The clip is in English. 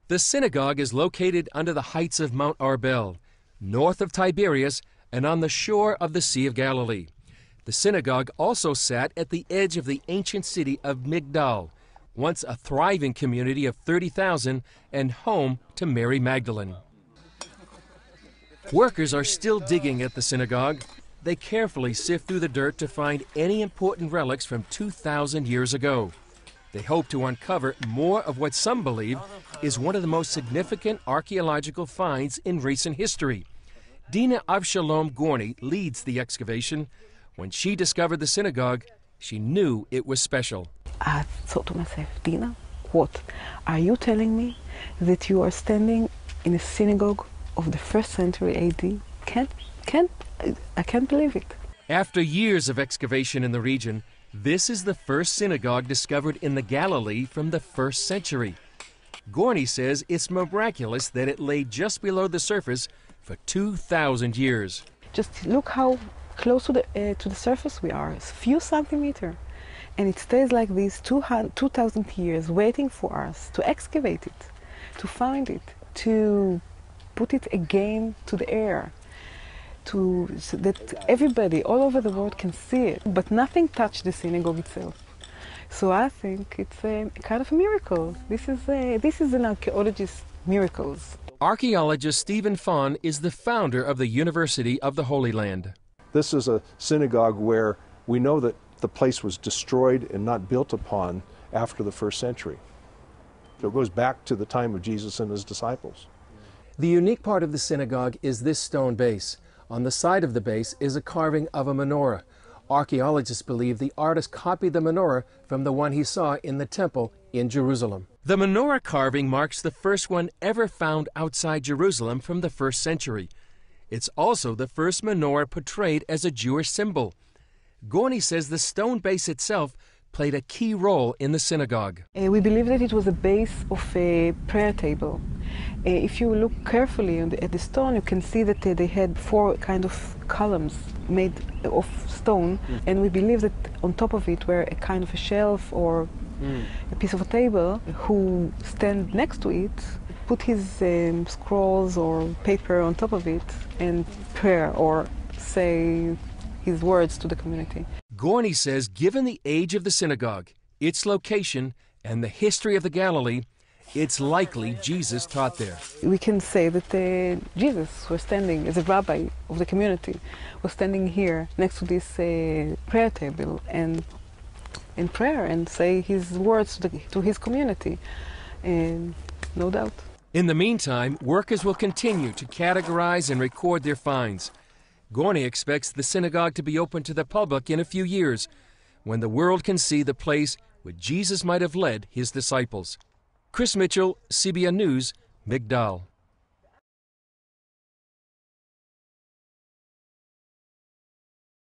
The synagogue is located under the heights of Mount Arbel, north of Tiberias and on the shore of the Sea of Galilee. The synagogue also sat at the edge of the ancient city of Migdal, once a thriving community of 30,000 and home to Mary Magdalene. Workers are still digging at the synagogue. They carefully sift through the dirt to find any important relics from 2,000 years ago. They hope to uncover more of what some believe is one of the most significant archaeological finds in recent history. Dina Avshalom Gorny leads the excavation. When she discovered the synagogue, she knew it was special. I thought to myself, Dina, what? Are you telling me that you are standing in a synagogue of the 1st century AD? I can't believe it. After years of excavation in the region, this is the first synagogue discovered in the Galilee from the 1st century. Gorny says it's miraculous that it lay just below the surface for 2,000 years. Just look how close to the surface we are, a few centimeters. And it stays like this 2,000 years, waiting for us to excavate it, to find it, to put it again to the air, so that everybody all over the world can see it. But nothing touched the synagogue itself. So I think it's a kind of a miracle. This is an archaeologist's miracles. Archaeologist Stephen Fahn is the founder of the University of the Holy Land. This is a synagogue where we know that the place was destroyed and not built upon after the 1st century. So it goes back to the time of Jesus and his disciples. The unique part of the synagogue is this stone base. On the side of the base is a carving of a menorah. Archaeologists believe the artist copied the menorah from the one he saw in the temple in Jerusalem. The menorah carving marks the first one ever found outside Jerusalem from the 1st century. It's also the first menorah portrayed as a Jewish symbol. Gorny says the stone base itself played a key role in the synagogue. We believe that it was a base of a prayer table. If you look carefully at the stone, you can see that they had 4 kind of columns made of stone, and we believe that on top of it were a kind of a shelf or a piece of a table. Who stand next to it, put his scrolls or paper on top of it and prayer or say his words to the community. Gorny says given the age of the synagogue, its location, and the history of the Galilee, it's likely Jesus taught there. We can say that Jesus was standing as a rabbi of the community, was standing here next to this prayer table and in prayer and say his words to his community, and no doubt. In the meantime, workers will continue to categorize and record their finds. Gorny expects the synagogue to be open to the public in a few years, when the world can see the place where Jesus might have led his disciples. Chris Mitchell, CBN News, Migdal.